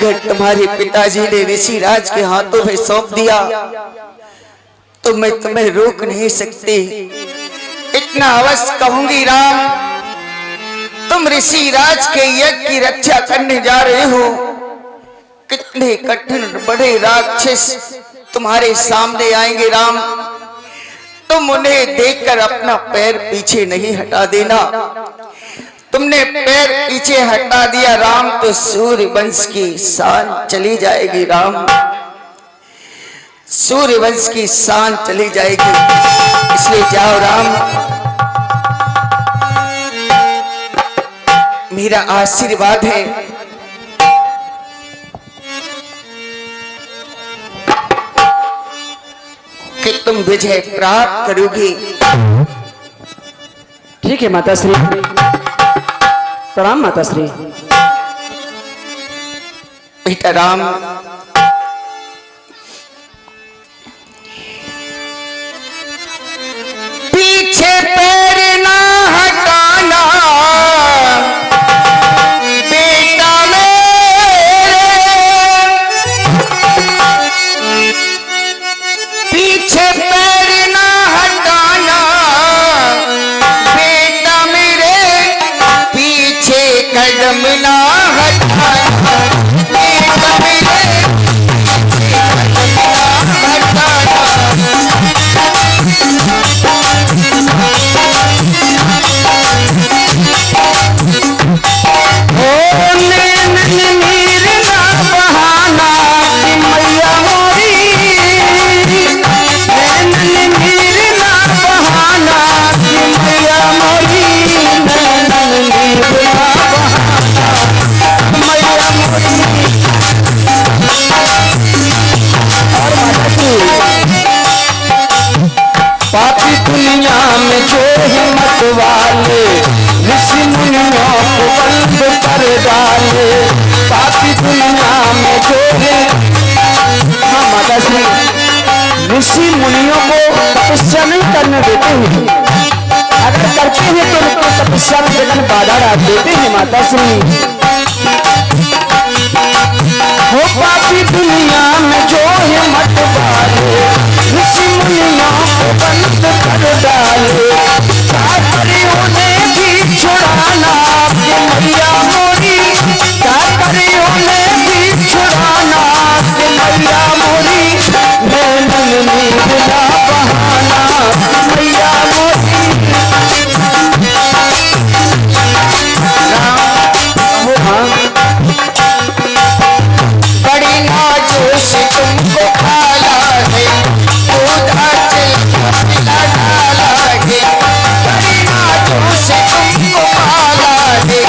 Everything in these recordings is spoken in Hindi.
अगर तुम्हारे पिताजी ने ऋषि राज के हाथों में सौंप दिया तो मैं तुम्हें रोक नहीं सकती। इतना अवश्य कहूंगी राम, तुम ऋषि राज के यज्ञ की रक्षा करने जा रहे हो। कितने कठिन बड़े राक्षस तुम्हारे सामने आएंगे राम, तुम उन्हें देखकर अपना पैर पीछे नहीं हटा देना। तुमने पैर पीछे हटा दिया राम तो सूर्य वंश की शान चली जाएगी राम, सूर्य वंश की शान चली जाएगी। इसलिए जाओ राम, मेरा आशीर्वाद है कि तुम विजय प्राप्त करोगी। ठीक है माता श्री, प्रणाम माता श्री। बेटा राम, पीछे पैर ना हटाना बेटा मेरे, पीछे पैर ना हटाना बेटा मेरे, पीछे कदम ना हटाना बेटा मेरे, पापी दुनिया में जो हिम्मत वाले ऋषि मुनियों को बंद कर डाले, पापी दुनिया में जो है। हाँ माता श्री, ऋषि मुनियों को तपस्या नहीं करने देते हैं, अगर करते हैं तो उनको तपस्या में जगन बाधा डाल देते हैं माता श्री। वो पापी दुनिया में जो हिम्मत वाले ऋषि मुनियों को बंद कर डाले, क्या करे उन्हें भी छुड़ाना कि मैया मोरी, क्या करे उन्हें भी छुड़ाना कि मैया मोरी, नैनन में बिना बहाना मैया मोरी। बड़ी नाजों से तुमको खाला है, दूधा चल पिला डाला है, बड़ी नाजों से तुमको खाला है,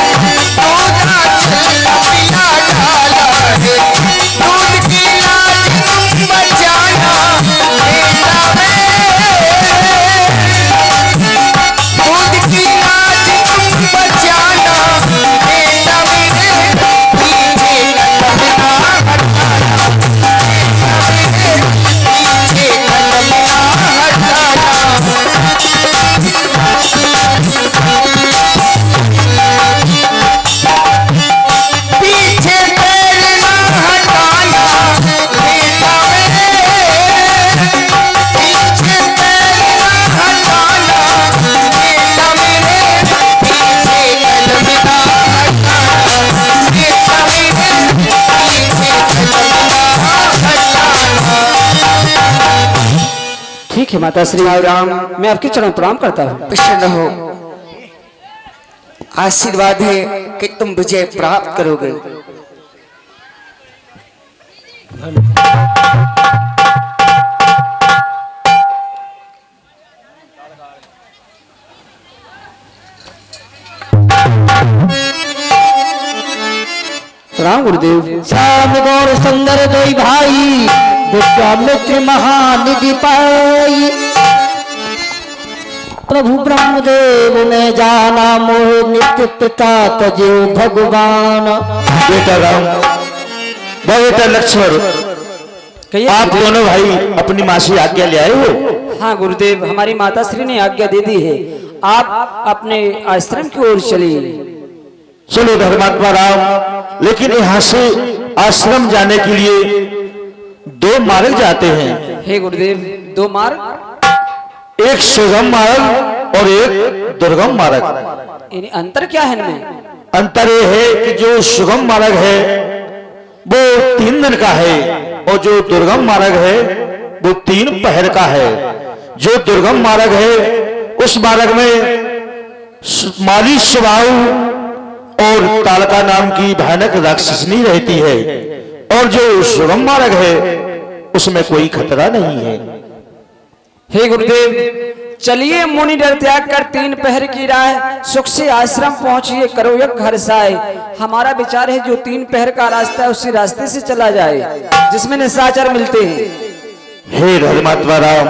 दूधा चल पिला डाला है, दूध की लाज तुम बचाना बेटा मेरे, दूध की लाज तुम बचाना बेटा मेरे, पीछे कदम ना हटाना बेटा मेरे, पीछे कदम ना हटाना। पीछे पैर ना हटाना बेटा मेरे, पीछे पैर ना हटाना बेटा मेरे, पीछे कदम ना हटाना बेटा मेरे, पीछे कदम ना हटाना। ठीक है माता श्री राम, मैं आपके चरण प्रणाम करता हूँ। प्रसन्न हो, आशीर्वाद है कि तुम विजय प्राप्त करोगे। प्रणाम गुरुदेव। श्याम गौर सुंदर दोई भाई, विश्वामित्र महानिधि पाई, प्रभु ब्रह्मदेव ने जाना मोह नित्य पिता तजो भगवान। बेटा राम, बेटा लक्ष्मण, आप दोनों भाई अपनी माँ से आज्ञा ले आए हो? हाँ गुरुदेव, हमारी माता श्री ने आज्ञा दे दी है, आप अपने आश्रम की ओर चलिए। चलो धर्मात्मा राम, लेकिन यहाँ से आश्रम जाने के लिए दो मार्ग जाते हैं। हे गुरुदेव, दो मार्ग, एक सुगम मार्ग और एक दुर्गम मार्ग। यानी अंतर क्या है इनमें? अंतर यह है कि जो सुगम मार्ग है वो 3 दिन का है और जो दुर्गम मार्ग है वो 3 पहर का है। जो दुर्गम मार्ग है उस मार्ग में माली स्वभाव और तालका नाम की भयानक राक्षसनी रहती है और जो सुगम मार्ग है उसमें कोई खतरा नहीं है। हे गुरुदेव, चलिए मुनि डर त्याग कर 3 पहर की राह सुख से आश्रम पहुंचिए, करो एक घर साए। हमारा विचार है जो 3 पहर का रास्ता है उसी रास्ते से चला जाए जिसमें निशाचर मिलते हैं। हे धर्मात्मा राम,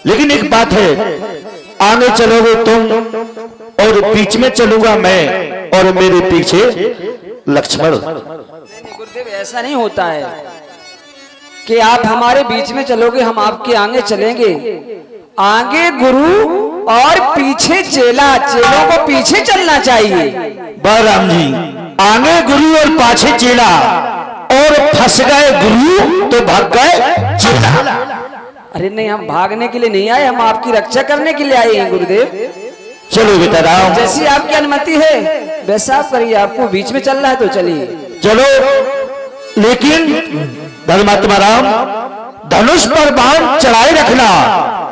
लेकिन एक बात है, आगे चलोगे तुम और बीच में चलूंगा मैं और मेरे पीछे लक्ष्मण। गुरुदेव, ऐसा नहीं होता है कि आप हमारे बीच में चलोगे, हम आपके आगे चलेंगे। आगे गुरु और पीछे चेला, चेलों को पीछे चलना चाहिए। बलराम जी, आगे गुरु और पाछे चेला, और फंस गए गुरु तो भाग गए चेला। अरे नहीं, हम भागने के लिए नहीं आए, हम आपकी रक्षा करने के लिए आए हैं गुरुदेव। चलो बेटा राम, जैसी आपकी अनुमति है वैसा आप करिए। आपको बीच में चलना है तो चलिए। चलो, लेकिन धर्मात्मा राम, धनुष पर बाण चढ़ाए रखना,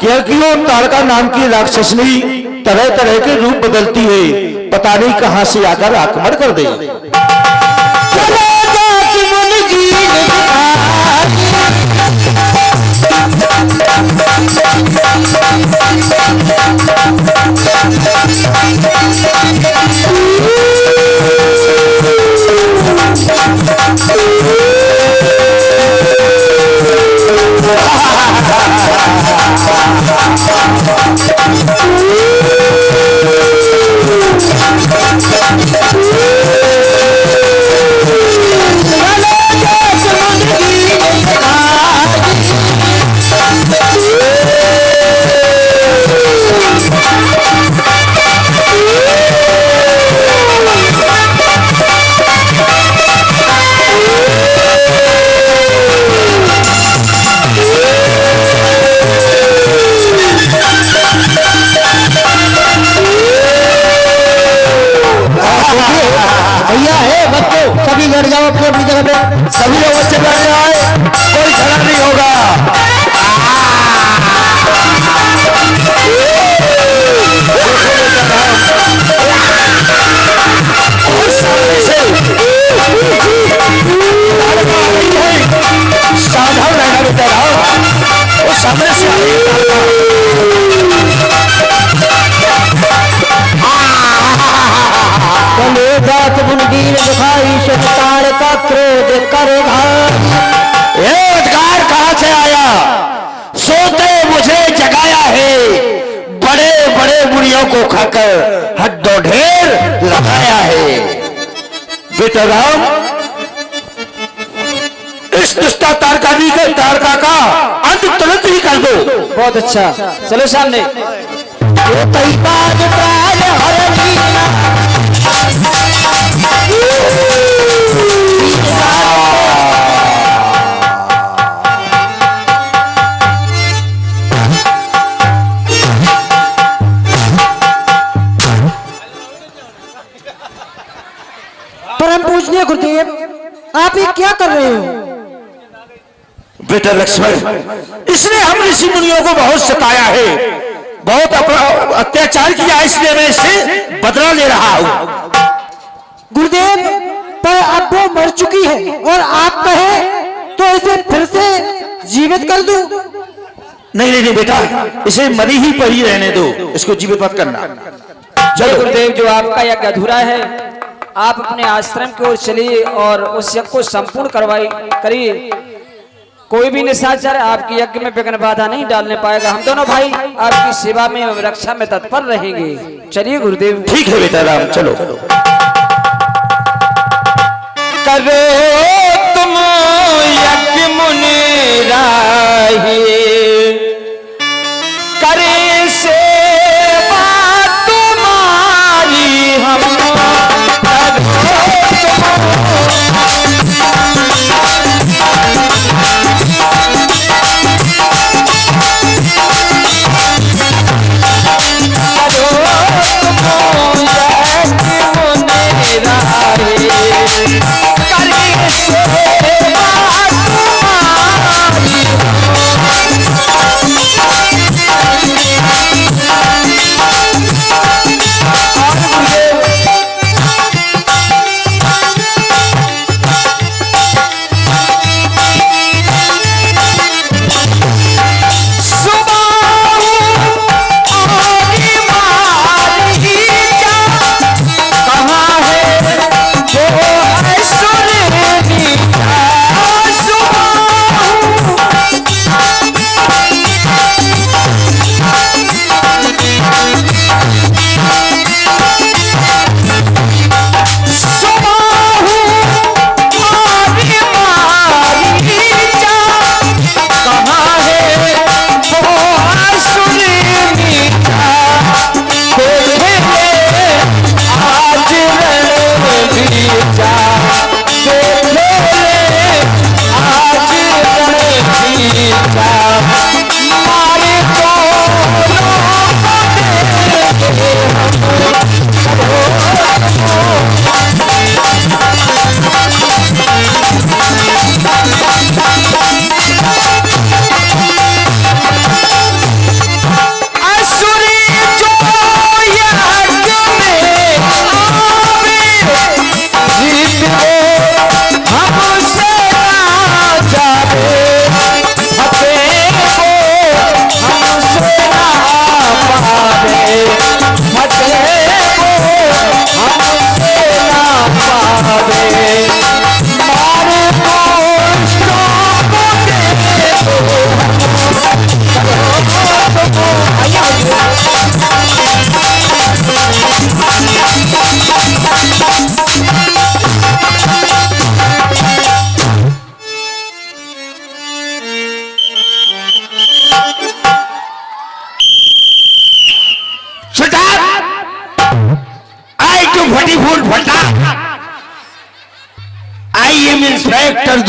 क्योंकि वो ताड़का नाम की राक्षसनी तरह तरह के रूप बदलती है, पता नहीं कहां से आकर आक्रमण कर दे। सभी लोग अच्छे बैठ जाए, कोई झगड़ा नहीं होगा। सावधान रहना बेटा राम, वो सामने से आ रही का क्रोध कर उद्गार कहां से आया? सोते मुझे जगाया है, बड़े बड़े बुढ़ियों को खाकर हड्डों ढेर लगाया है। बेटा राम, इस दुष्टा तारकानी के तारका का अंत तुरंत ही कर दो। बहुत अच्छा, चलो सामने। परम पूजनीय गुरुदेव, आप ये क्या कर रहे हो? बेटा लक्ष्मण, इसने हम ऋषि मुनियों को बहुत सताया है, बहुत अत्याचार किया, इसलिए मैं इससे बदला ले रहा हूँ। गुरुदेव, पर अब वो मर चुकी है और आप कहें तो इसे फिर से जीवित कर दूं? नहीं नहीं नहीं बेटा, इसे मरी ही पड़ी रहने दो, इसको जीवित मत करना। चलो गुरुदेव, जो आपका यज्ञ अधूरा है, आप अपने आश्रम की ओर चलिए और उस यज्ञ को संपूर्ण करिए। कोई भी निशाचर आपके यज्ञ में विघ्न बाधा नहीं डालने पाएगा। हम दोनों भाई आपकी सेवा में, रक्षा में तत्पर रहेंगे। चलिए गुरुदेव। ठीक है बेटा राम, चलो। करो तुम यज्ञ मुनि राही, करे सेवा तुम्हारी हम। करो तुम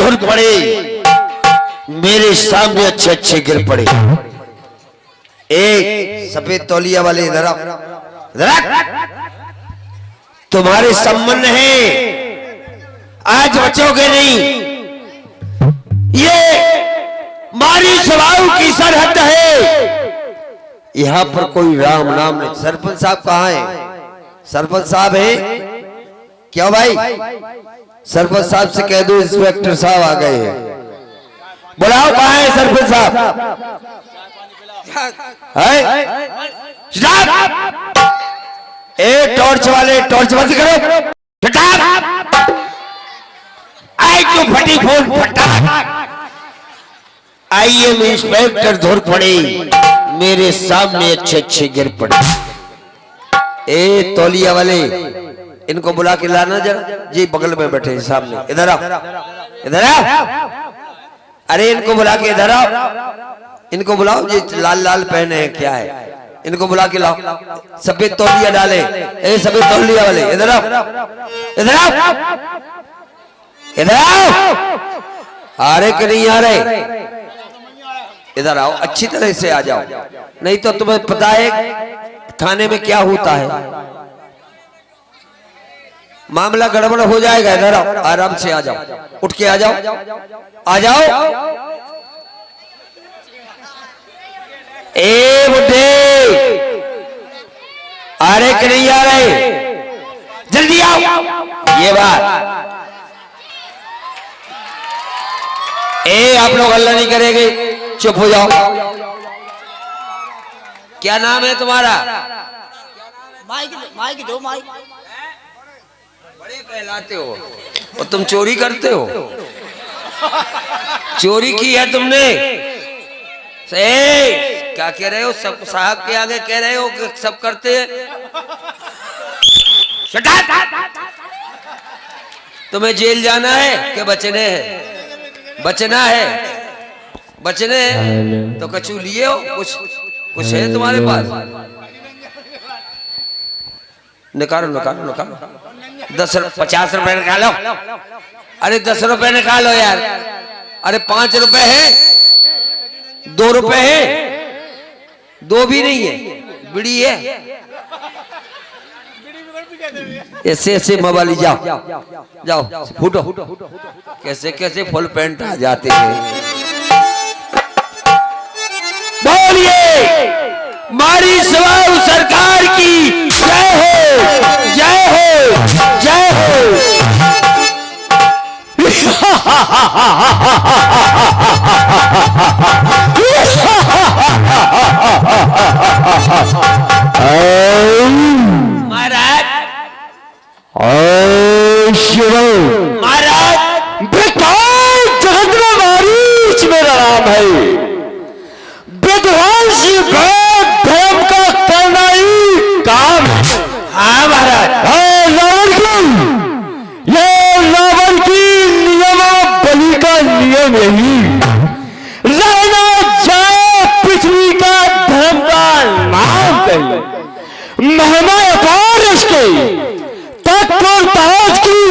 धुर पड़े, मेरे सामने अच्छे अच्छे गिर पड़े। एक सफेद तौलिया वाले इधर आओ, इधर आ। तुम्हारे संबंध है, आज बचोगे नहीं। ये मारी स्वभाव की सरहद है, यहां पर कोई राम नाम नहीं। सरपंच साहब कहाँ है? सरपंच साहब है क्या भाई? सरपंच साहब से कह दो इंस्पेक्टर साहब आ गए हैं। बुलाओ, कहाँ है सरपंच साहब? ए टॉर्च वाले, टॉर्च बंद करो। आई क्यों फटी फोन फटा? आइए इंस्पेक्टर धुर पड़े, मेरे सामने अच्छे अच्छे गिर पड़े। ए तौलिया वाले, इनको बुला के लाना जरा। जी बगल में बैठे हैं सामने, इधर आओ, इधर आओ। अरे इनको बुला के इधर आओ, इनको बुलाओ। ये लाल लाल पहने हैं, क्या है? इनको बुला के लाओ। सफेद तौलिया डाले। ए सफेद तौलिया वाले, इधर आओ, इधर आओ, इधर आओ। आ रहे कि नहीं आ रहे? इधर आओ, अच्छी तरह से आ जाओ, नहीं तो तुम्हें पता है थाने में क्या होता है, मामला गड़बड़ हो जाएगा। इधर आओ, आराम से आ जाओ, उठ के आ जाओ, आ जाओ। ए बुड्ढे, आ रहे कि नहीं आ रहे? जल्दी आओ। ये बात, ए आप लोग हल्ला नहीं करेंगे, चुप हो जाओ। क्या नाम है तुम्हारा? माइक दो, माइक। बड़े कहलाते हो और तुम चोरी करते हो। चोरी की है तुमने। क्या कह रहे हो? सब साहब के आगे कह रहे हो कि सब करते हैं? तुम्हें जेल जाना है कि बचने है? बचना है, बचने हैं तो कछु लिए हो? कुछ है तुम्हारे पास? निकालो निकालो निकालो। 50 रुपए निकालो। अरे 10 रुपए निकालो यार। अरे 5 रुपए है, 2 रुपए है, 2 भी नहीं है, बिड़ी है। ऐसे ऐसे मोबाइल जाओ जाओ, फूटो। कैसे कैसे फुल पैंट आ जाते हैं। बोलिए मारी स्वभाव सरकार की जय हो, जय हो, जय हो। महाराज, महाराज, बेटा जगत में मारीच मेरा नाम है। विध्वंस धर्म का करना ही काम है। हाँ महाराज। रावण की नियमावली का नियम यही रहना जाए पृथ्वी का धर्म का नाम कही महिमा अपार इसके तक और ताज की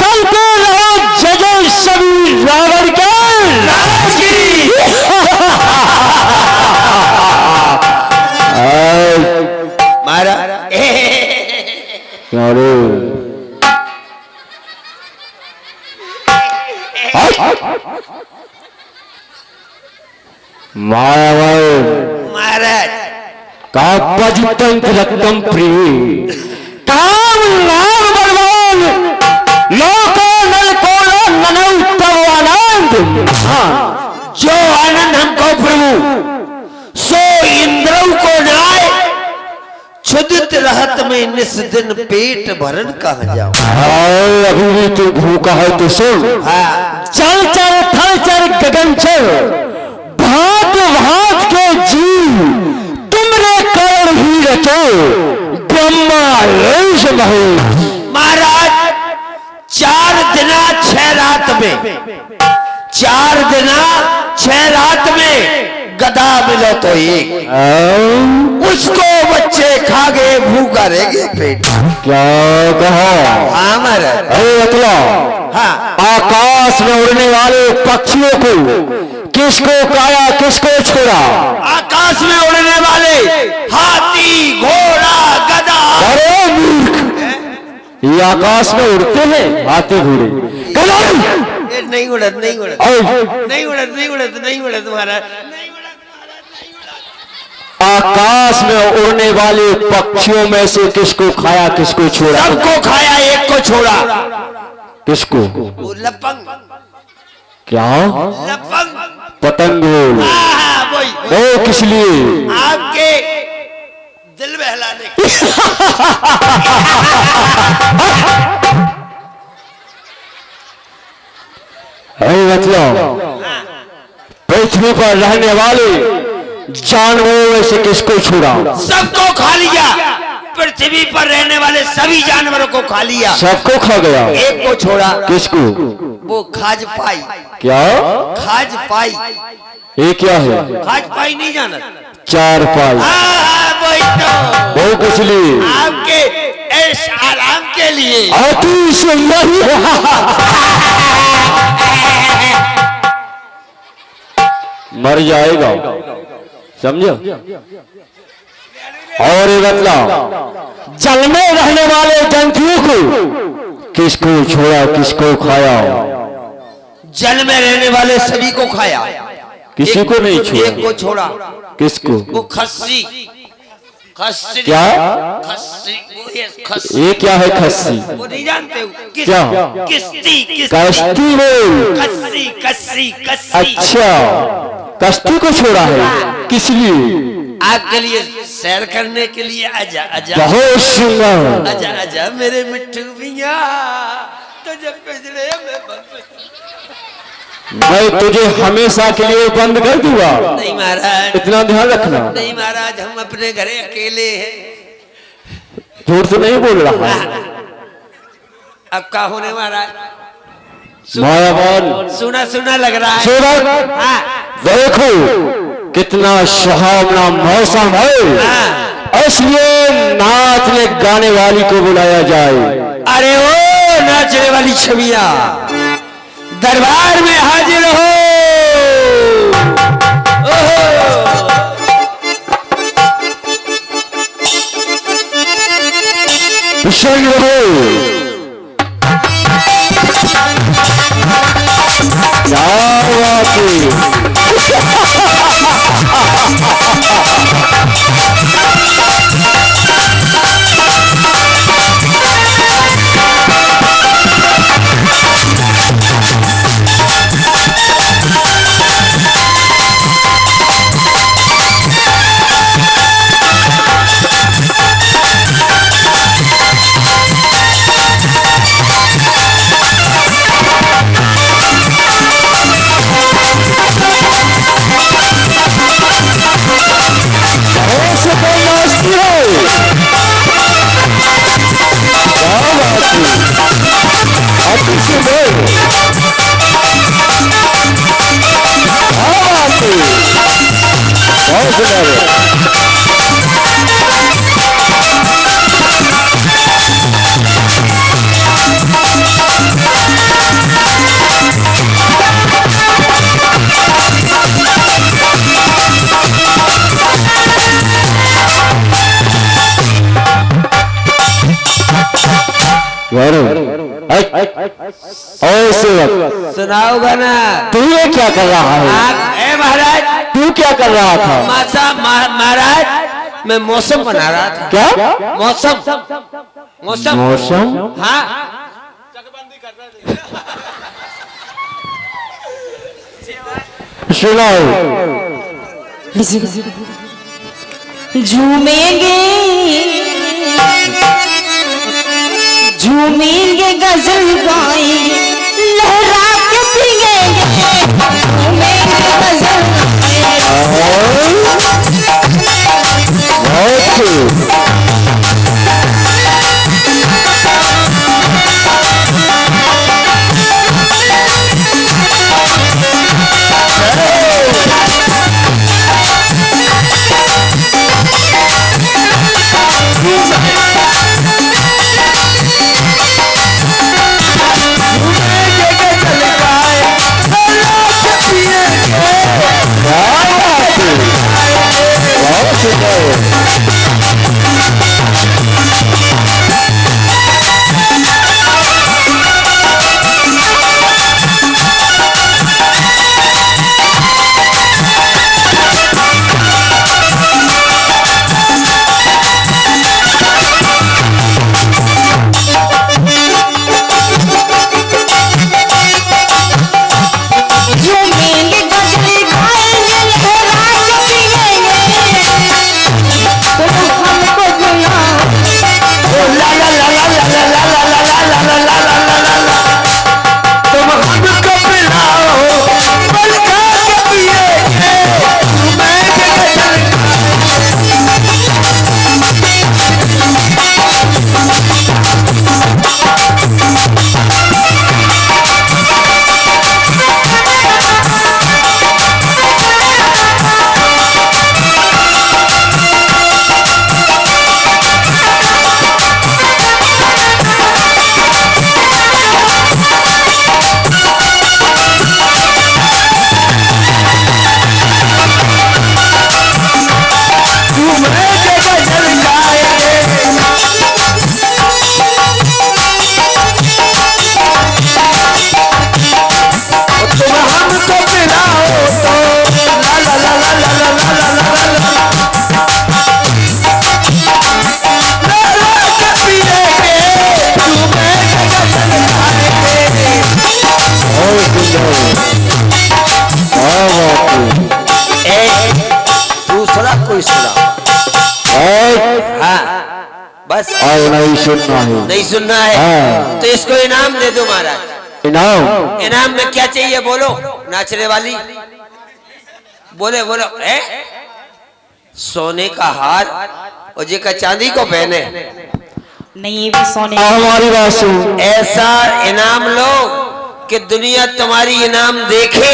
कल को रहो जगह सभी रावण के राज की। महाराज महाराज कापजितंक रत्नम प्रिय काम नाम बलवान लोको नल कोलो ननौ तव आनंद। जो आनंद हमको प्रभु सो इंद्रऊ को नाय क्षुदित रहत में निस दिन पेट भरन कहाँ जाओ। अभी भी तू भूखा है तो सुन। हाँ। चल चल थल चल गगन चल भात भात के जीव तुमने कारण ही रचो ब्रह्मा लेश महेश। महाराज 4 दिना 6 रात में, 4 दिना 6 रात में गधा मिलो तो एक, उसको बच्चे खा गए, भूखा रह गया पेट। क्या कहा? हाँ महाराज। अरे अतला, हाँ आकाश में उड़ने वाले पक्षियों को किसको खाया, किसको छोड़ा? आकाश में उड़ने वाले हाथी, घोड़ा, गधा। अरे मूर्ख, ये आकाश में उड़ते हैं हाथी घोड़े? ये नहीं उड़त, नहीं उड़त, नहीं उड़त, नहीं उड़त, नहीं उड़त महाराज। आकाश में उड़ने वाले पक्षियों में से किसको खाया, किसको छोड़ा? सबको खाया, एक को छोड़ा। किसको? वो लपंग। क्या? लपंग, पतंग। वही वो किस लिए? आपके दिल बहलाने के। मतलब पृथ्वी पर रहने वाले जानवरों में से किसको छोड़ा? सबको खा लिया। पृथ्वी पर रहने वाले सभी जानवरों को खा लिया। सबको खा गया, एक को छोड़ा। किसको? वो खाज पाई। क्या? खाज पाई। ये क्या है? खाज पाई नहीं जाना? चार पाई। वही तो। वो किस लिए? आपके ऐश आराम के लिए। अति सुंदर। मर जाएगा, समझो? और ये मतलब जल में रहने वाले जंतुओं को किसको छोड़ा, किसको खाया? जल में रहने वाले सभी को खाया, किसी को नहीं छोड़ा। एक को छोड़ा। किसको? वो खस्सी। खस्सी क्या? खस्सी, वो ये खस्सी। ये क्या है खस्सी? वो नहीं जानते हो? क्या? किस्ती, कश्ती में। कस्सी, कस्सी, कस्सी। अच्छा, कश्ती को छोड़ा है, किस लिए? आपके लिए, सैर करने के लिए। आजा आजा, बहुत सुंदर। आजा आजा मेरे मिट्टू मियां, तुझे पिंजरे में बंद। मैं तुझे हमेशा के लिए बंद कर दूंगा। नहीं महाराज, इतना ध्यान रखना। नहीं महाराज, हम अपने घरे अकेले हैं। झूठ तो नहीं बोल रहा है। अब क्या होने महाराज? मायावान, सुना सुना लग रहा है। सुनो, हाँ, देखो कितना सुहावना मौसम है, इसलिए नाचने गाने वाली को बुलाया जाए। अरे ओ नाचने वाली छविया, दरबार में हाजिर हो। प्रसन्न रहो। क्या बात है? सुनाओ गाना। तू ये क्या कर रहा है? ए महाराज, तू क्या कर रहा था? महाराज, मैं मौसम बना रहा था। क्या? मौसम, मौसम, मौसम? हाँ। सुनाओ। झूमेंगे झूमेंगे गजल गाएंगे लहरा के पीएंगे झूमेंगे गजल कोई सुना। हाँ बस और नहीं सुनना है। नहीं सुनना है हाँ। तो इसको इनाम दे दो महाराज। इनाम इनाम में क्या चाहिए बोलो नाचने वाली, बोले बोलो है? सोने का हार और जी का चांदी को पहने। नहीं ये भी सोने हमारी बात सुन। ऐसा इनाम लो कि दुनिया तुम्हारी इनाम देखे।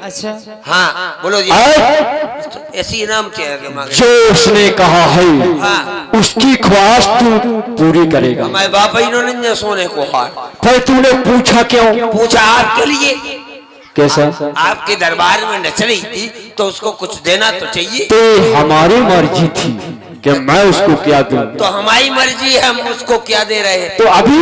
अच्छा हाँ बोलो जी। और ऐसी इनाम चाहिए मांगे। जो उसने कहा है हाँ उसकी ख्वाहिश तू पूरी करेगा। हमारे बापा इन्होंने न सोने को हार फिर तूने पूछा क्यों? पूछा आपके लिए, कैसा? आपके दरबार में नच रही थी तो उसको कुछ देना तो चाहिए। तो हमारी मर्जी थी कि मैं उसको क्या दूं। तो हमारी मर्जी है, हम उसको क्या दे रहे हैं। तो अभी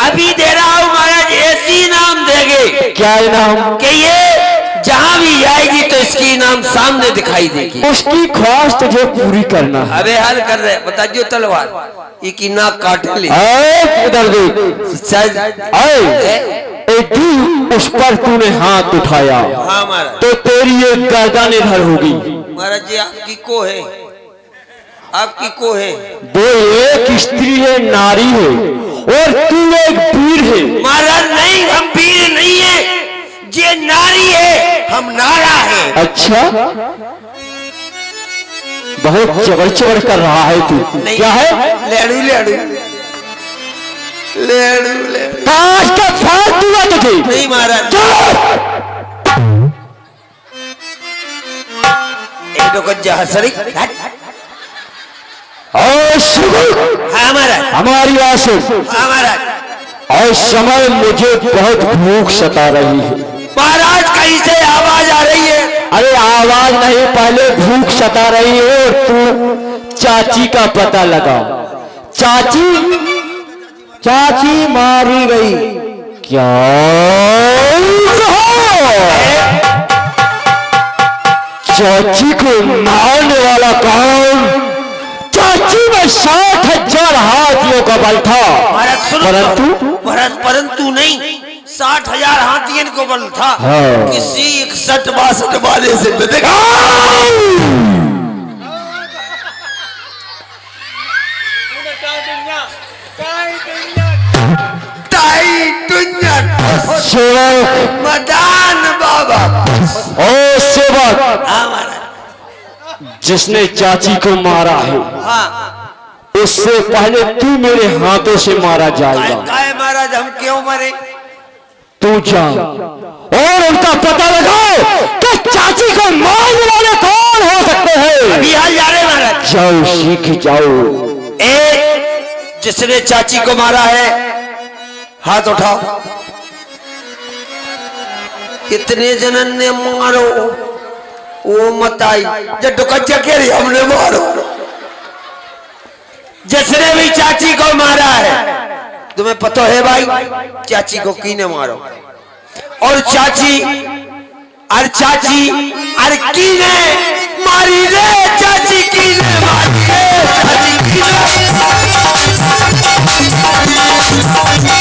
अभी दे रहा हूँ महाराज, ऐसी इनाम देंगे क्या इनाम? कि ये जहाँ भी जाएगी तो इसकी इनाम सामने दिखाई देगी। उसकी ख्वाहिश तुझे पूरी करना है। अबे हाल कर रहे बता दियो तलवार एक ही नाक काट ली। इधर देख। उस पर तूने हाथ उठाया हाँ महाराज। तो तेरी एक गर्दन इधर होगी। महाराज जी आपकी को है, आपकी को है। वो एक स्त्री है, नारी है, और तू एक वीर है। महाराज नहीं, हम वीर नहीं है, ये नारी है, हम नारा है। अच्छा बहुत चबर चबर कर रहा है तू। नहीं क्या है? लेडू लेडू लेडू लेडू। काश का फाड़ दूंगा तुझे। नहीं महाराज। एक दो कज्जा हसरी। और सुन हाँ महाराज। हमारी बात सुन। हाँ महाराज। और समय मुझे बहुत भूख सता रही है। महाराज कहीं से आवाज आ रही है। अरे आवाज नहीं, पहले भूख सता रही है। और तू चाची का पता लगा। चाची मारी गई। क्या? चाची को मारने वाला कौन? चाची में 60,000 हाथियों का बल था। महाराज सुनो। महाराज परंतु नहीं, 60,000 हाथियों को बल था। हाँ। किसी 61-62 वाले से न देखा। मदान बाबा ओ सेवक, हाँ महाराज। जिसने चाची को मारा है हाँ उससे पहले तू मेरे हाथों से मारा जाएगा। काय महाराज हम क्यों मरे? तू जा और उनका पता लगाओ कि चाची को मारने वाले कौन हो सकते हैं। अभी हाल जा रहे महाराज। जाओ, सीख जाओ। एक जिसने चाची को मारा है हाथ उठाओ। कितने जनन ने मारो वो मत आई। जब दुकज्जा कह रही हमने मारो। जिसने भी चाची को मारा है, तुम्हें पता है भाई चाची को कीने मारो। और चाची अरे कीने मारी रे, चाची कीने मारी रे, चाची कीने मारी रे, चाची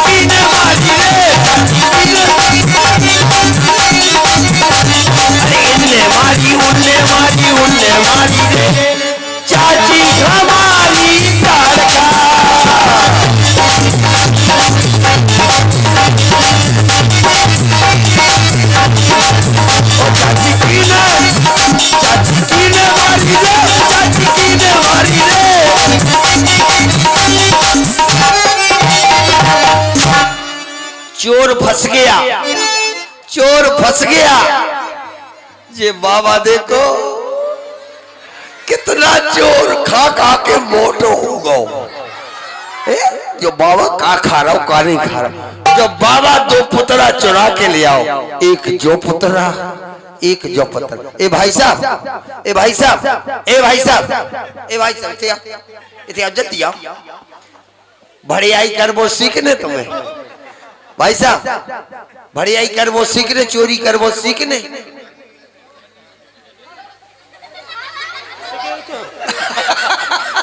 कीने मारी रे, अरे इनने मारी उनने मारी रे, चाची हमारी तारका। चाची कीने मारी रे, चाची कीने मारी रे। चोर फंस गया, चोर फंस गया। ये बाबा देखो कितना चोर खा खा के मोटो हो गो। जो बाबा का खा रहा हो का नहीं खा रहा। जो बाबा 2 पुतरा चुरा के ले आओ, एक जो पुतरा एक जो पुतरा। ए भाई साहब, ए भाई साहब, ए भाई साहब, ए भाई साहब, इतिहास जल्दी आओ। भड़ियाई कर वो सीखने तुम्हें। भाई साहब भड़ियाई कर वो सीखने, चोरी कर वो सीखने।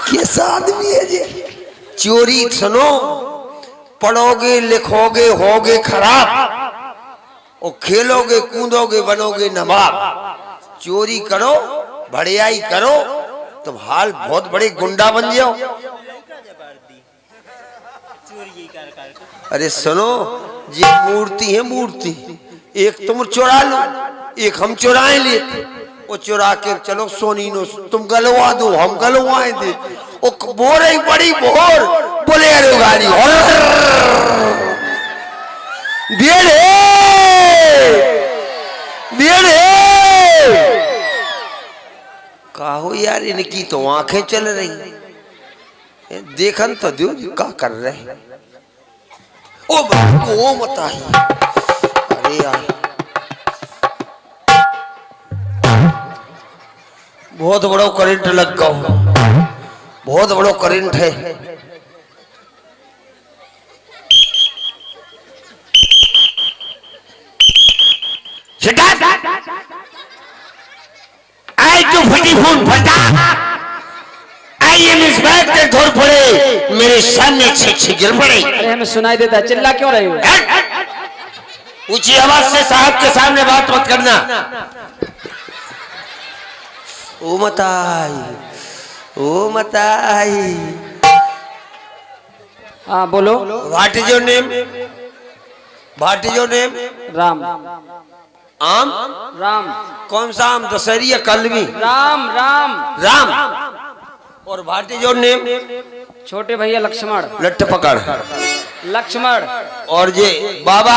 कैसा आदमी है ये? चोरी सुनो, पढ़ोगे लिखोगे होगे खराब और खेलोगे कूदोगे बनोगे नवाब, चोरी करो भड़ियाई करो तो हाल बहुत बड़े गुंडा बन जाओ। अरे सुनो, ये मूर्ति है मूर्ति, एक तुम चुरा लो एक हम चुराए ले, वो चुरा के चलो सोनी नो तुम गलवा दो हम गलवाए दे, वो बोर ही बड़ी बोर बोलेरो गाड़ी बेड़े बेड़े काहो यार, इनकी तो आंखें चल रही, देखन तो दो क्या कर रहे। ओ मत आई, अरे यार बहुत बड़ा करंट लग गया, बहुत बड़ा करंट है। आई तो फटी फोन फटा, आई एम इंस्पेक्टर धोर पड़े मेरे सामने छे गिर पड़े। अरे हमें सुनाई देता, चिल्ला क्यों रही हो? ऊंची आवाज से साहब के सामने बात मत करना। ओ मताई, ओ मताई। हाँ बोलो। What is your name? What is your name? Ram. आम? राम। कौन सा आम, दशहरी या कलमी? राम राम राम। और व्हाट इज योर नेम? छोटे भैया लक्ष्मण। लट्ठ पकड़ लक्ष्मण। और ये बाबा,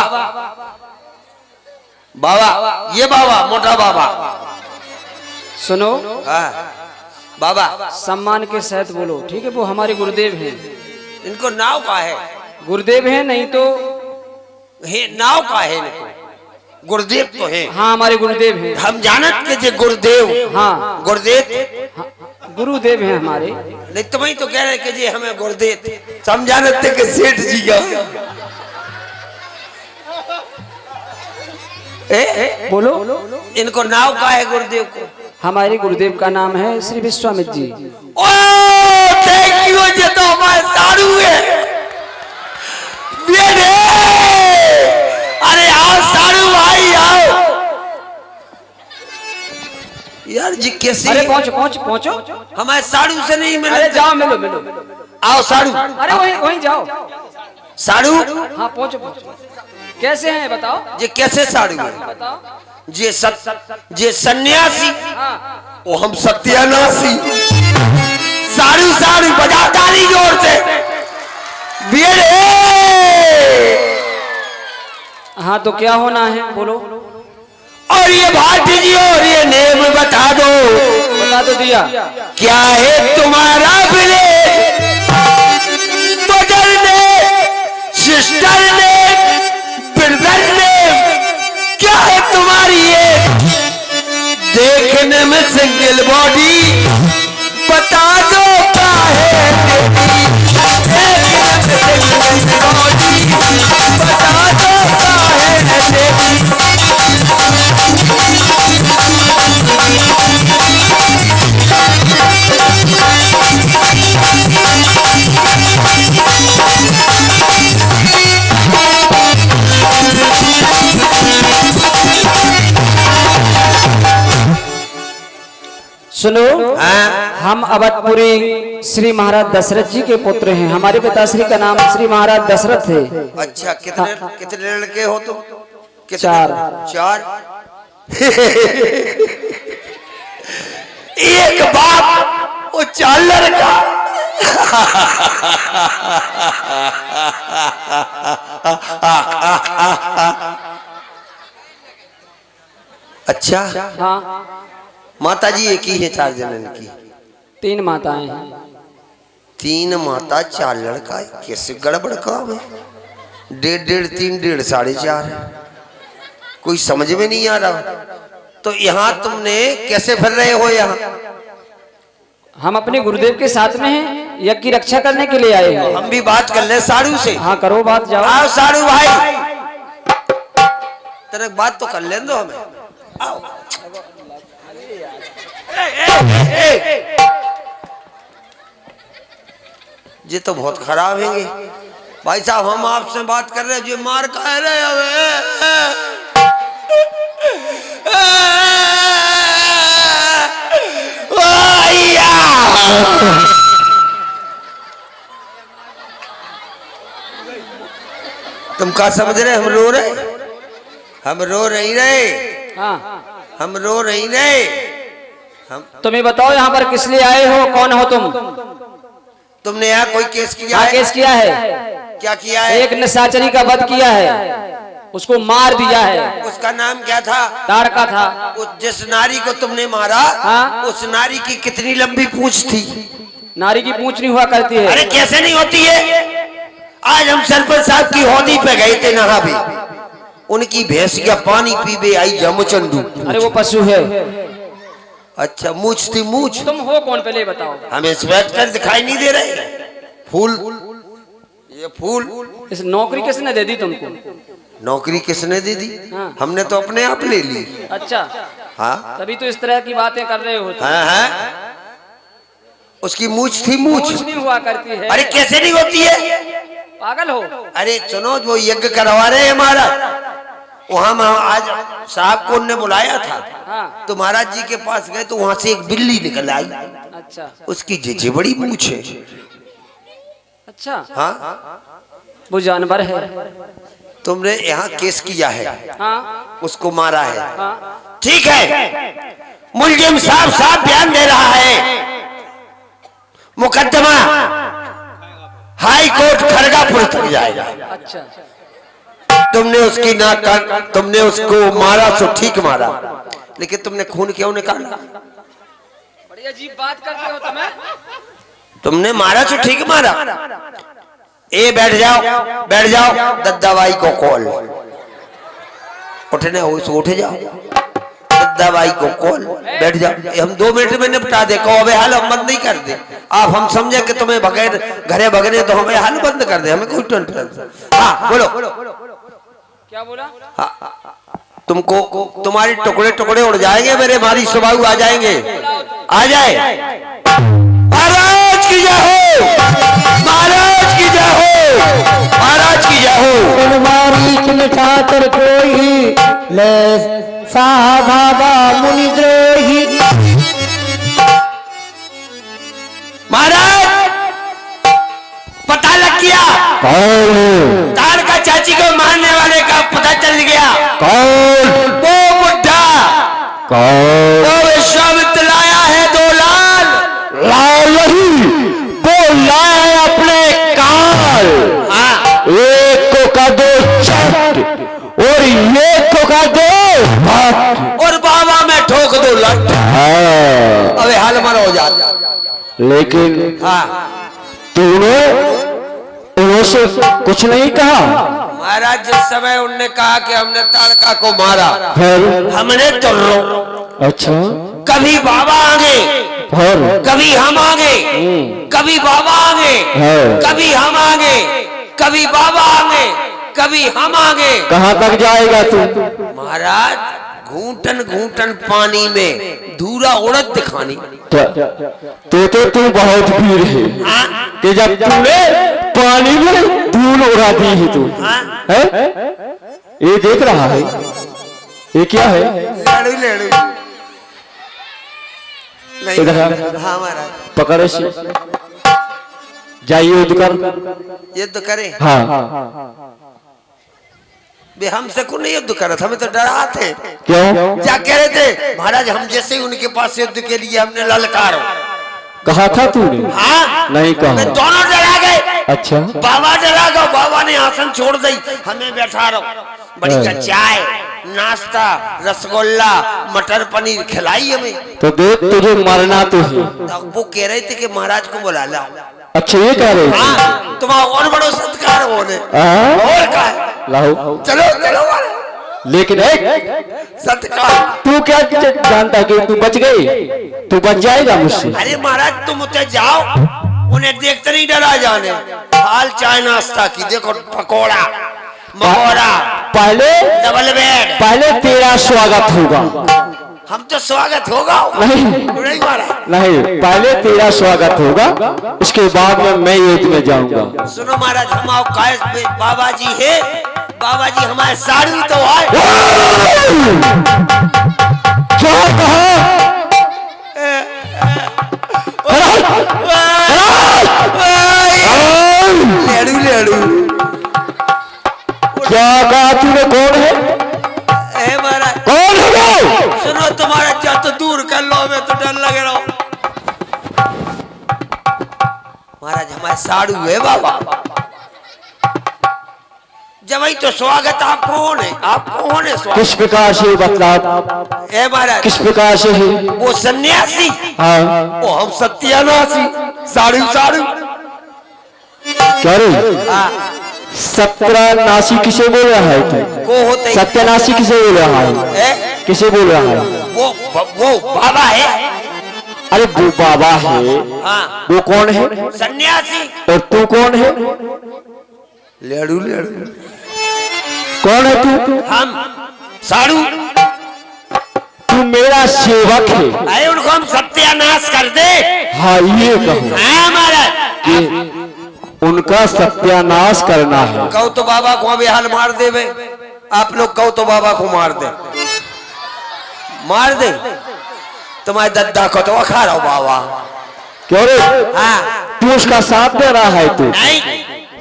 बाबा ये बाबा मोटा बाबा। सुनो, हाँ बाबा सम्मान के साथ बोलो, ठीक है? वो हमारे गुरुदेव हैं। इनको नाव का है? गुरुदेव हैं, नहीं तो है नाव का है इनको, गुरुदेव तो है। हाँ हमारे गुरुदेव हैं। हम जानत के जे गुरुदेव, हाँ गुरुदेव हाँ, गुरुदेव हैं हमारे। नहीं तुम्हें तो कह रहे कि जे हमें गुरुदेव हम जानत के सेठ जी का। बोलो। इनको नाव का है गुरुदेव को? हमारे गुरुदेव का नाम है श्री विश्वामित्र जी। ओ थैंक यू, ये तो हमारे सारू है। अरे आओ सारू भाई आओ। यार जी कैसे? अरे पहुंचो पहुंचो पहुंचो। हमारे सारू से नहीं मिले। अरे जाओ मिलो मिलो। आओ सारू। अरे वहीं वहीं जाओ। सारू? हाँ पहुंचो पहुंचो। कैसे हैं बताओ? ये कैसे सारू है? बताओ। जे सन्यासी, हाँ वो हम सत्यानाशी। सारू सारू बजा ताली जोर से। हाँ तो क्या होना है बोलो। और ये भाटी जी और ये नेम बता दो। बता तो दिया। क्या है तुम्हारा विलेज? मदर ने, सिस्टर ने, ब्रदर ने, क्या है तुम्हारी ये? देखने में सिंगल बॉडी, बता दो क्या है तेरी? देखने में सिंगल बॉडी, बता दो क्या है तेरी? सुनो, हम अवधपुरी श्री महाराज दशरथ जी के पुत्र हैं। हमारे पिताश्री का नाम श्री महाराज दशरथ है। अच्छा कितने कितने लड़के हो तुम? चार। चार। एक बाप वो चार लड़का। अच्छा हाँ माता जी एक ही है चार जनन की? तीन माताएं हैं। तीन माता चार लड़का, कैसे गड़बड़ काम है? डेढ़ डेढ़ तीन डेढ़ साढ़े चार, कोई समझ में नहीं आ रहा। तो यहाँ तुमने कैसे फिर रहे हो? यहाँ हम अपने गुरुदेव के साथ में हैं, यज्ञ की रक्षा करने के लिए आए हैं। हम भी बात कर ले साड़ू से। हाँ करो बात, जाओ। आओ साड़ू भाई, तेरे बात तो कर ले दो हमें। आओ। ये तो बहुत खराब है भाई साहब। हम आपसे बात कर रहे हैं, जो मार कह रहे हैं तुम क्या समझ रहे? हम रो रहे? हम रो नहीं रहे, हाँ हम रो नहीं रहे। हम तुम ये बताओ यहाँ पर किस लिए आए हो, कौन हो तुम? तुमने यहाँ कोई केस किया क्या है? केस किया है? क्या किया है? एक निशाचरी का वध किया है, उसको मार दिया है। उसका नाम क्या था? ताड़का था। उस जिस नारी को तुमने मारा, हाँ? उस नारी की कितनी लंबी पूंछ थी? नारी की पूंछ नहीं हुआ करती है। अरे कैसे नहीं होती है? आज हम सरपंच साहब की होदी पे गए थे नहा भी, उनकी भैंसिया पानी पीबे आई जमुचंदू। अरे वो पशु है। अच्छा मूछ थी मूछ। तुम हो कौन पहले बताओ? हम इंस्पेक्टर दिखाई नहीं दे रहे? फूल, ये फूल। इस नौकरी किसने दे दी तुमको? नौकरी किसने दे दी? हाँ। हमने तो अपने आप ले ली। अच्छा, हाँ तभी तो इस तरह की बातें कर रहे हो तुम। हाँ हाँ, उसकी मूछ थी मूछ। पूंछ नहीं हुआ करती है। अरे कैसे नहीं होती है? पागल हो? अरे सुनो, जो यज्ञ करवा रहे हैं हमारा, वहां हम आज साहब को उनने बुलाया था। हाँ। तो महाराज जी के पास गए तो वहां से एक बिल्ली निकल आई। अच्छा उसकी जी बड़ी मूछ है। अच्छा, हाँ, वो जानवर है। तुमने यहाँ केस किया है, हाँ उसको मारा है। हाँ। ठीक है, मुलजिम साहब साहब बयान दे रहा है, मुकदमा हाई कोर्ट खड़गापुर तक जाएगा। अच्छा, तुमने उसकी तुमने उसको मारा तो ठीक मारा, लेकिन तुमने खून क्यों निकाला? बड़ी अजीब बात करते हो तुम्हें। तुमने मारा तो ठीक मारा। ए बैठ जाओ, बैठ जाओ। दद्दाबाई को कॉल, उठने हो तो उठ जाओ। दद्दाबाई को कॉल, बैठ जाओ। हम 2 मिनट में निपटा दे। कहो अबे हाल हम बंद नहीं कर दे। आप हम समझे कि तुम्हें बगैर घरे भगने तो हमें हाल बंद कर दे, हमें कोई टेंशन। हाँ बोलो। क्या बोला? हाँ, तुमको तुम्हारी टुकड़े टुकड़े उड़ जाएंगे, मेरे मारी सुबाहु आ जाएंगे। आ जाए। महाराज की जय हो, महाराज की जय हो, महाराज की जय हो। मारी मिठाकर कोई ले साहबा मुनिद्रोही। महाराज पता लग गया, ताड़ का चाची को मारने वाले का पता चल गया। कौन? वो बुढ़ा, कौन? वो विश्वामित्र लाया है 2 लाल। लाल नहीं, वो लाए अपने काल। हाँ, एक को कर दो चट और एक को कर दो भट। और बाबा में ठोक दो लट। हाँ, अबे हाल मर हो जाता। लेकिन हाँ तूने उनसे कुछ नहीं कहा। महाराज, जिस समय उनने कहा कि हमने ताड़का को मारा, फिर हमने तो रो। अच्छा, कभी बाबा आगे, फिर कभी हम आगे, कभी बाबा आगे, हाँ। कभी हम आगे, कभी बाबा आगे, कभी हम आगे। कहाँ तक जाएगा तू? महाराज, घूंटन घूंटन पानी में धूरा उड़द दिखानी। तो तू बहुत वीर है कि जब तूने पानी में धूल उड़ा दी है तू है? ये देख रहा है, ये क्या है? लड़ू लड़ू नहीं। इधर आ। हाँ महाराज, पकड़ से जाइए युद्ध कर। ये तो करे। हाँ, बे हमसे को नहीं युद्ध करत, हमें तो डरा थे। क्यों? क्या कह रहे थे महाराज? हम जैसे ही उनके पास युद्ध के लिए हमने ललकारो। कहा था तूने? हाँ नहीं कहा। हमें दोनों डरा गए। अच्छा, बाबा डरा गए, बाबा ने आसन छोड़ दी, हमें बैठा रहो। बढ़िया चाय, नाश्ता, रसगुल्ला, मटर पनीर खिलाई हमें। तो देख तुझे मरना तो है। तब वो कह रहे थे कि महाराज को बुला ला। अच्छा, ये कह रहे थे? हाँ, तुम्हारा और बड़ो सत्कार होने हाँ? और का है? लाओ, चलो चलो महाराज। लेकिन एक सत्कार। तू क्या जानता कि तू बच गई? तू बच जाएगा मुझसे। अरे महाराज, तुम उठे जाओ, उन्हें देखते नहीं डरा जाने। हाल चाय नाश्ता की, देखो पकोड़ा मकोड़ा, पहले डबल बेड। पहले तेरा स्वागत होगा। हम तो स्वागत होगा नहीं नहीं महाराज। नहीं, पहले तेरा स्वागत होगा, उसके बाद में मैं युद्ध में जाऊंगा। सुनो महाराज, हम आओ कायस बाबा जी है, बाबा जी हमारे साड़ी तो है। क्या कहा? लेड़ू लेड़ू क्या कहा तूने? कौन है? ए महाराज कौन है वो? सुनो तुम्हारा क्या तो दूर कर लो, मैं तो डर लगे रहो। महाराज हमारे साड़ू है बाबा। जब तो स्वागत। आप कौन है? आप कौन है? स्वागत किस प्रकार से बतला? ए महाराज किस प्रकार से है? वो सन्यासी, हाँ वो हम सत्यानाशी। साड़ू साड़ू क्या रे? हाँ, सत्यानाशी किसे बोल रहा है तू? को होते सत्यानाशी किसे बोल रहा है? ए? किसे बोल रहा है? वो बाबा है। अरे वो बाबा है, हाँ वो कौन है? सन्यासी। और तू कौन है? लेड़ू लेड़ू कौन है तू? हम साड़ू। तू मेरा सेवक है। अरे उनको हम सत्यानाश कर दे। हाँ ये कहो हाँ महाराज कि उनका सत्यानाश करना है। कहो तो बाबा को अभी हाल मार दे बे। आप लोग कहो तो बाबा को मार दे, मार दे। तुम्हारे दद्दा को तो खा रहा हो बाबा। क्यों रे? हाँ तू उसका साथ दे रहा है? तू नहीं,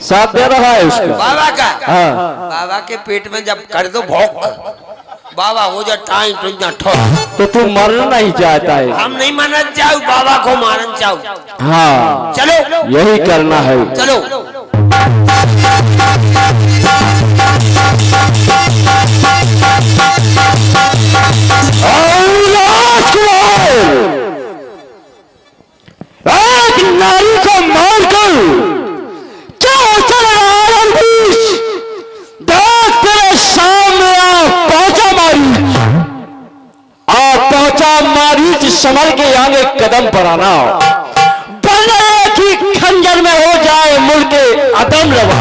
साथ दे रहा है उसका? बाबा का। हाँ बाबा के पेट में जब कर दो भौंक, बाबा हो जा टाइम तो ठोक। तो तू मरना नहीं चाहता है? हम नहीं मानना चाहू, बाबा को मारना चाहू। हाँ चलो यही करना है। चलो। एक नारी को मारकर क्या चल रहा है बीच? देख तेरे सामने पहुंचा मारी संभल के आगे कदम पर आना, बने कि खंजर में हो जाए मुल्के अदम रवा।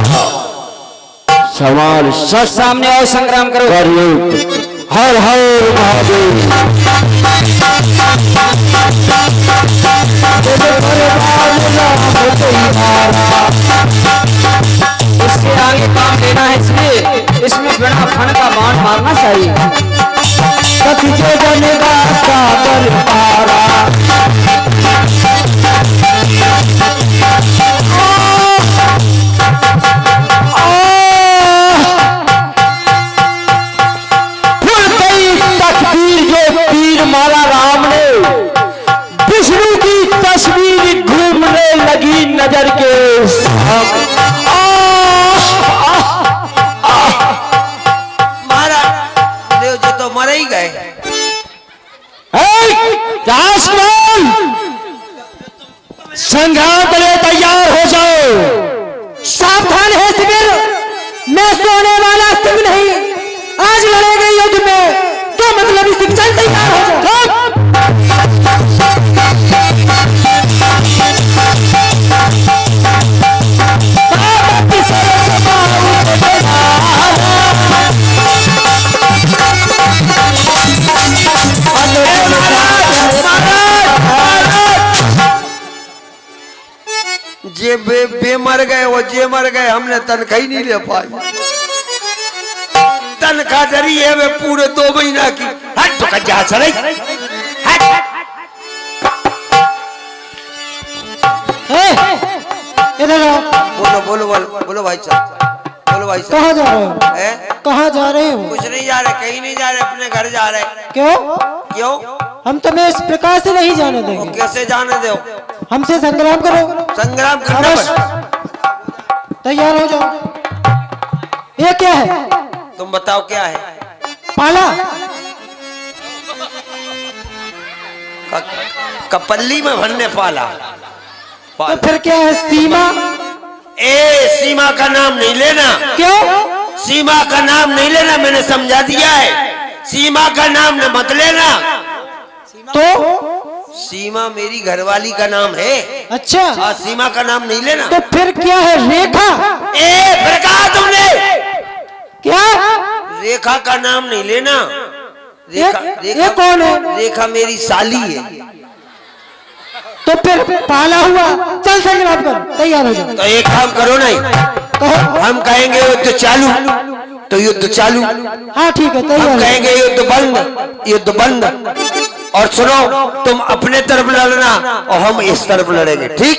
सवाल सच सामने और संग्राम करो। हर हर महादेव। इसके आगे काम लेना है, इसलिए इसमें बिना फन का बाण मारना चाहिए। बनेगा सागर पारा। तीर मारा राम ने, विष्णु की तस्वीर घूमने लगी नजर के महाराज देव जी तो मर ही गए। संग्राम के लिए तैयार हो जाओ। सावधान है शिविर, मैं सोने वाला सिंह नहीं। आज लड़ेंगे युद्ध में, तो मतलब सिंह चल तैयार हो जाओ। जे बे मर गए, वो जे मर गए, हमने तनख्वाह ही नहीं ले पाई। तनख्वाह जरी है वे पूरे 2 महीना की। हट तो कज्जा चले। इधर आओ। बोलो बोलो बोलो बोलो भाई साहब, बोलो भाई साहब। कहाँ जा रहे हो? हैं? कहाँ जा रहे हो? कुछ नहीं जा रहे, कहीं नहीं जा रहे, अपने घर जा रहे। क्यों? क्यों? हम तुम्हें इस प्रकार से नहीं जाने वो देंगे। कैसे जाने दो? हमसे संग्राम करो। संग्राम करना अवश्य। पड़े। तैयार हो जाओ। ये क्या है? तुम बताओ क्या है? पाला। कपल्ली में भरने पाला। तो फिर क्या है? सीमा। ए सीमा का नाम नहीं लेना। क्यों? सीमा का नाम नहीं लेना, मैंने समझा दिया है। सीमा का नाम न मत लेना। तो सीमा मेरी घरवाली का नाम है। अच्छा। हाँ, सीमा का नाम नहीं लेना। तो फिर क्या है? रेखा। ए फिर कहा तुमने? क्या? रेखा का नाम नहीं लेना। रेखा ये कौन है? रेखा मेरी साली है। तो फिर पाला हुआ। चल संग्राम कर, तैयार हो जाओ। तो एक काम करो नहीं, कहो। हम कहेंगे वो तो चालू, तो युद्ध चालू। हाँ ठीक है हम तैयार है। कहेंगे युद्ध बंद, युद्ध बंद। और सुनो, तुम अपने तरफ लड़ना और हम इस तरफ लड़ेंगे, ठीक?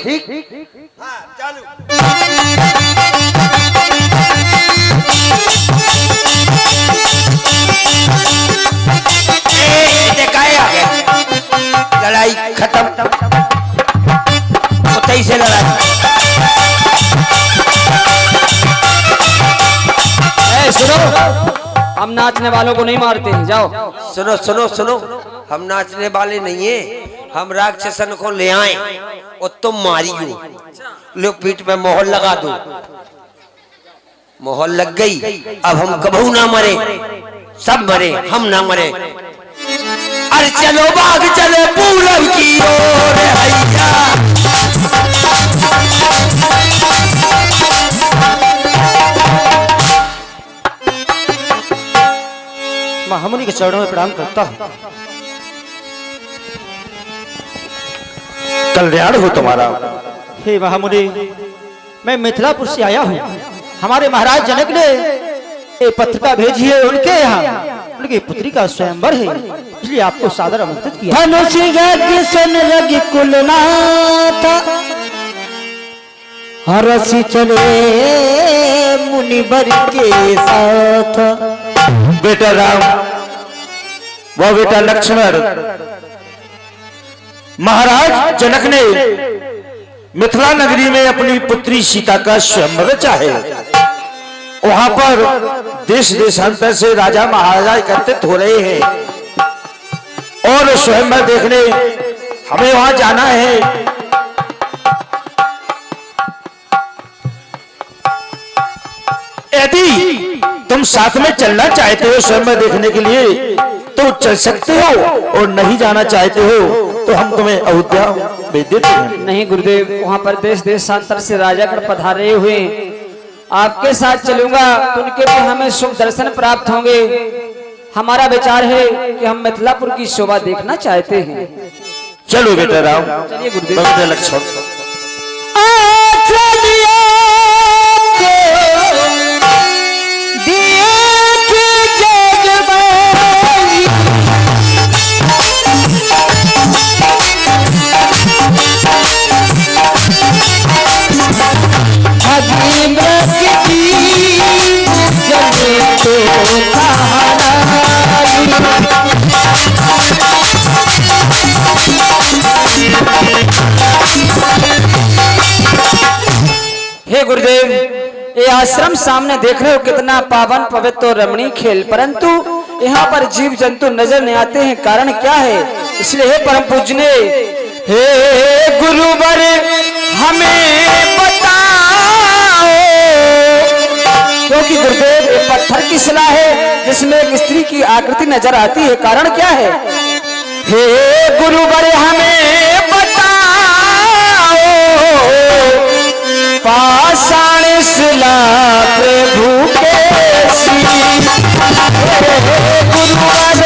लड़ाई खत्म, उतई से लड़ाई। सुनो, हम नाचने वालों को नहीं मारते हैं, जाओ। सुनो सुनो सुनो, हम नाचने वाले नहीं है, हम राक्षसन को ले आए और तुम मारियो। लो पीठ पे मोहर लगा दो। मोहर लग गई, अब हम कबहू ना मरे, सब मरे, हम ना मरे। अरे चलो भाग चले पूरब की ओर हैया। महामुनि के चरणों में प्रणाम करता हूँ। कल्याण हो तुम्हारा। हे महामुनि, मैं मिथिलापुर से आया हूँ। हमारे महाराज जनक ने ये पत्रिका भेजी है, उनके यहाँ उनकी पुत्री का स्वयंवर है, इसलिए आपको सादर आमंत्रित किया। धनुष यज्ञ सुन यज्ञ कुलनाथ, हरसी चले मुनिवर के साथ। बेटा राम व बेटा लक्ष्मण, महाराज जनक ने मिथिला नगरी में अपनी पुत्री सीता का स्वयंवर चाहे। वहां पर देश देशांतर से राजा महाराजा एकत्रित हो रहे हैं और स्वयंवर देखने हमें वहां जाना है। यदि तुम साथ में चलना चाहते हो स्वयंवर देखने के लिए तो चल सकते हो, और नहीं जाना चाहते हो तो हम तुम्हें अयोध्या भेज देते हैं। नहीं गुरुदेव, वहाँ पर देश देशांतर से राजागण पधारे हुए, आपके साथ चलूंगा तो उनके भी हमें शुभ दर्शन प्राप्त होंगे। हमारा विचार है कि हम मिथिलापुर की शोभा देखना चाहते हैं। चलो बेटा राम, चलिए गुरुदेव। बेटा लक्ष्मण। हे गुरुदेव, ये आश्रम सामने देख रहे हो कितना पावन पवित्र और रमणीय खेल, परंतु यहाँ पर जीव जंतु नजर नहीं आते हैं। कारण क्या है? इसलिए हे परम पूजने, हे गुरुवर हमें बताओ, क्योंकि गुरुदेव ये पत्थर की शिला है जिसमें एक स्त्री की आकृति नजर आती है। कारण क्या है? हे गुरुवर हमें बताओ, पाषाण शिला प्रभु कैसी, गुरुवर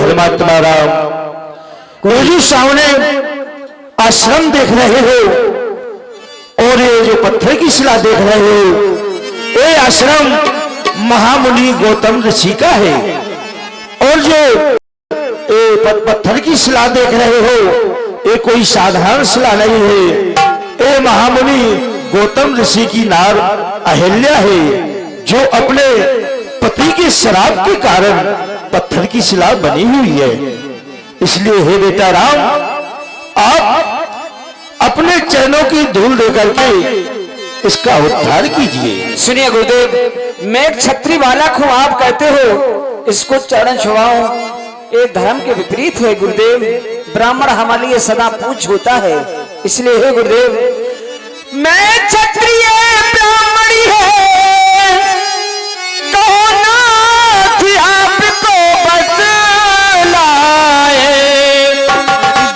धर्मात्मा राम, ये जो सामने आश्रम देख रहे हो और ये जो पत्थर की शिला देख रहे हो, ये आश्रम महामुनि गौतम ऋषि का है। और जो ये पत्थर की शिला देख रहे हो, ये कोई साधारण शिला नहीं है, ये महामुनि गौतम ऋषि की नार अहिल्या है, जो अपने पति के श्राप के कारण पत्थर की शिला बनी हुई है। इसलिए हे बेटा राम, आप अपने चरणों की धूल दे करके इसका उद्धार कीजिए। सुनिए गुरुदेव, मैं एक छत्री बालक हूँ, आप कहते हो इसको चरण छुआऊं, ये धर्म के विपरीत है गुरुदेव। ब्राह्मण हमारे लिए सदा पूज्य होता है, इसलिए हे गुरुदेव, मैं क्षत्रिय ब्राह्मणी है, कौन थी आपको बतलाए,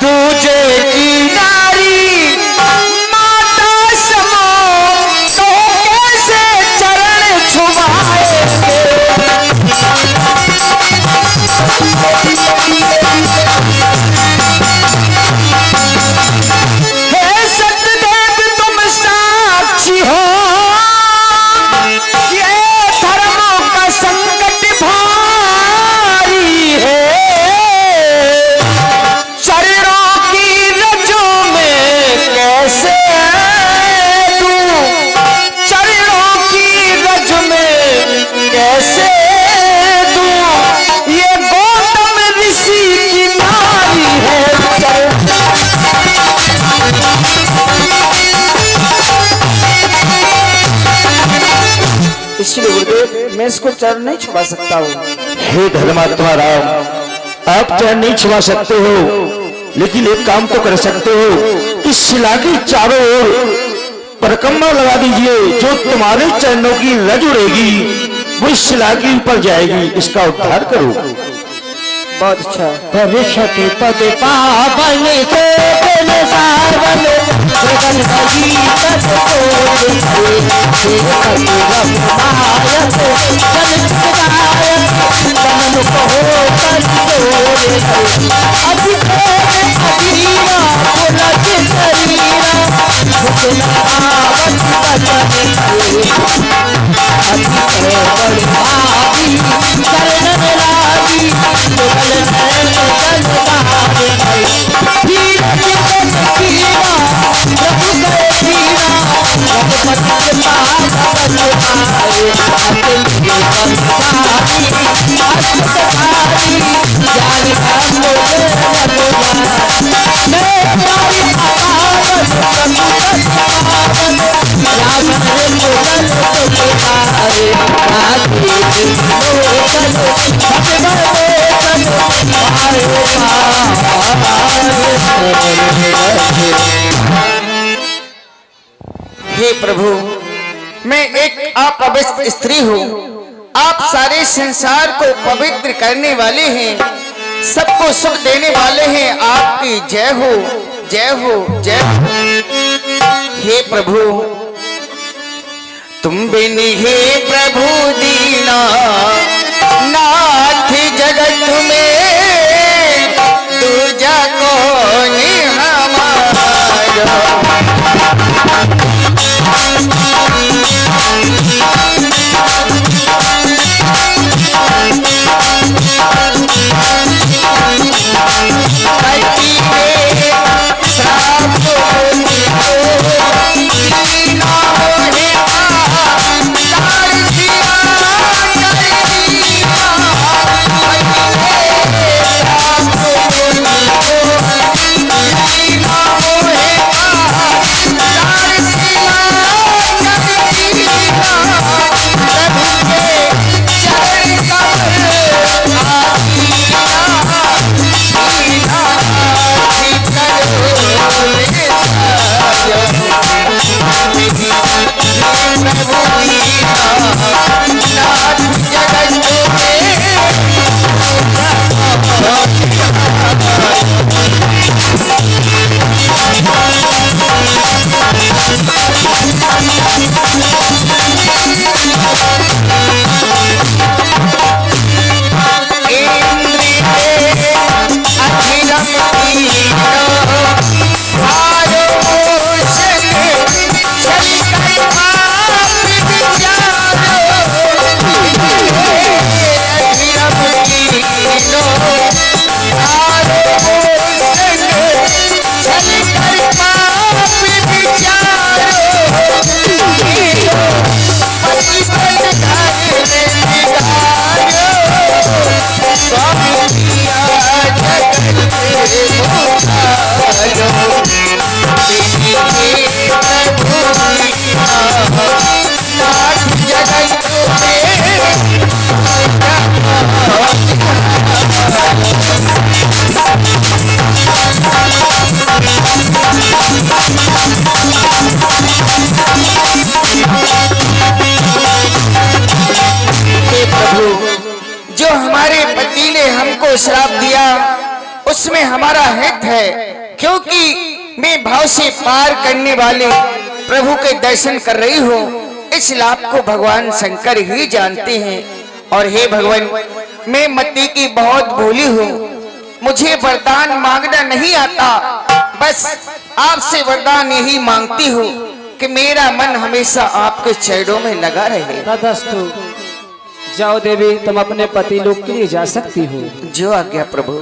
दूजे की नारी माता समो, तो कैसे चरण छुआएंगे। हे सतदेव तुम साक्षी हो, ये धर्मों का संकट भारी है, चरणों की रजों में कैसे दूं, चरणों की रज में कैसे दूं, ये गौतम ऋषि की नारी है। इसलिए गुरुदेव, मैं इसको चरण नहीं छुपा सकता हूँ। हे धर्मात्मा राम, आप चरण नहीं छुआ सकते हो, लेकिन एक काम तो कर सकते हो, इस शिला की चारों ओर परिक्रमा लगा दीजिए, जो तुम्हारे चरणों की रज उड़ेगी वो इस शिला के ऊपर जाएगी, इसका उद्धार करो। बहुत अच्छा। परिषद पद पावन से दिल सावन, गगन भरी तट तोड़ से, हे पति रघुनायक जन सुखदायक, कमल कहो कर तोड़ से, अति प्रेम अधीरा पुलक शरीरा, भुजन आवत बचन करे, अति प्रेम भावी चरणन लागी, मुगल नयन जल बहारे गए, धीर चित सखीरा प्रभु गए धीरा, रघुपति पावन आए, अतिल के बंधारी अष्टधारी, ज्ञान का मोह रघुनाथ, मैं तुम्हारी आवाज प्रभु पावन, राम मुगल सुखदारे, राधे लोकल हे प्रभु, मैं एक अपवित्र स्त्री हूँ, आप सारे संसार को पवित्र करने वाले हैं, सबको सुख देने वाले हैं, आपकी जय हो जय हो जय हो। हे प्रभु, तुम बिन हे प्रभु दीना नाथ जगत में, दूजा कौन हमारा। उसमें हमारा हित है, क्योंकि मैं भाव से पार करने वाले प्रभु के दर्शन कर रही हूँ। इस लाभ को भगवान शंकर ही जानते हैं। और हे भगवान, मैं मति की बहुत भोली हूँ, मुझे वरदान मांगना नहीं आता। बस आपसे वरदान यही मांगती हूँ कि मेरा मन हमेशा आपके चरणों में लगा रहे। तथास्तु। जाओ देवी, तुम अपने पति लोग के लिए जा सकती हो। जो आज्ञा प्रभु।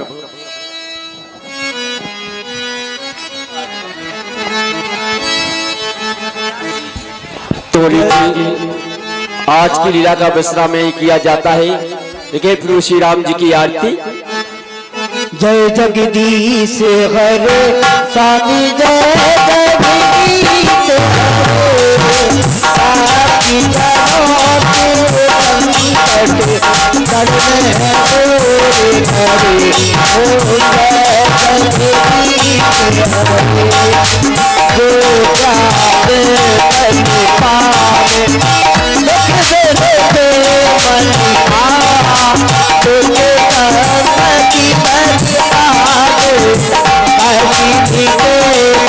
आज की लीला का विश्राम में किया जाता है। देखिए प्रभु श्री राम जी की आरती। जय जगदीश हरे स्वामी, जय जगदीश हरे आपकी चरणों के संकट करने हरे हरे। ओ जय जगदीश हरे, जो प्यारे बन पावे दुख से देते मन आ, तुझे करमती बरसावे हरि के कन्या।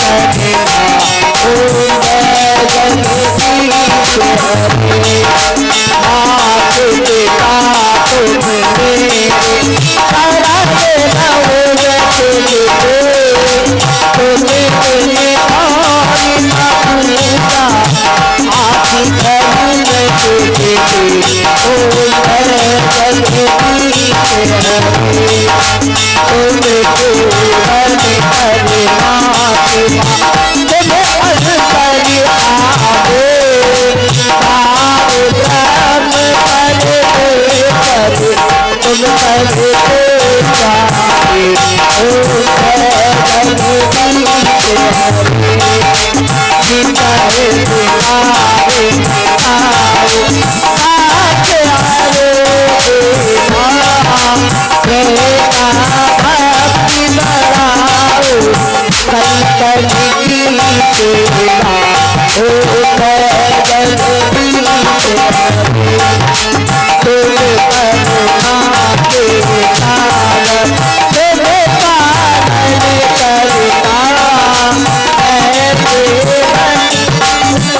ओ जय जगदीश हरे, मात पिता तुम मेरे कराते रहो चलते, तुम्हें तुम्हें और ना भूला आपकी धर्म देते। ओ जय जगदीश हरे, तुम्हें पूरन करे मातमा, तुम्हें अस कर आवे सारे ब्रह्म पर तुम करते जाए। ओ जय जगदीश हरे, जिनके तुम्हारे आए साथ आए प्रेमा भक्ति बढ़ाओ शंकर की सेवा। ओ जय जगदीश हरे, तुम करुणा के सागर तुम्हें पालन करता है प्रेम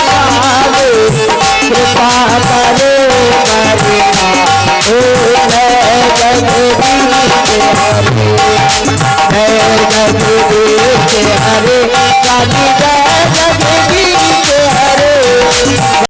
पावे, कृपा करो करुणा। ओ जय जगदीश हरे, जय जगदीश हरे,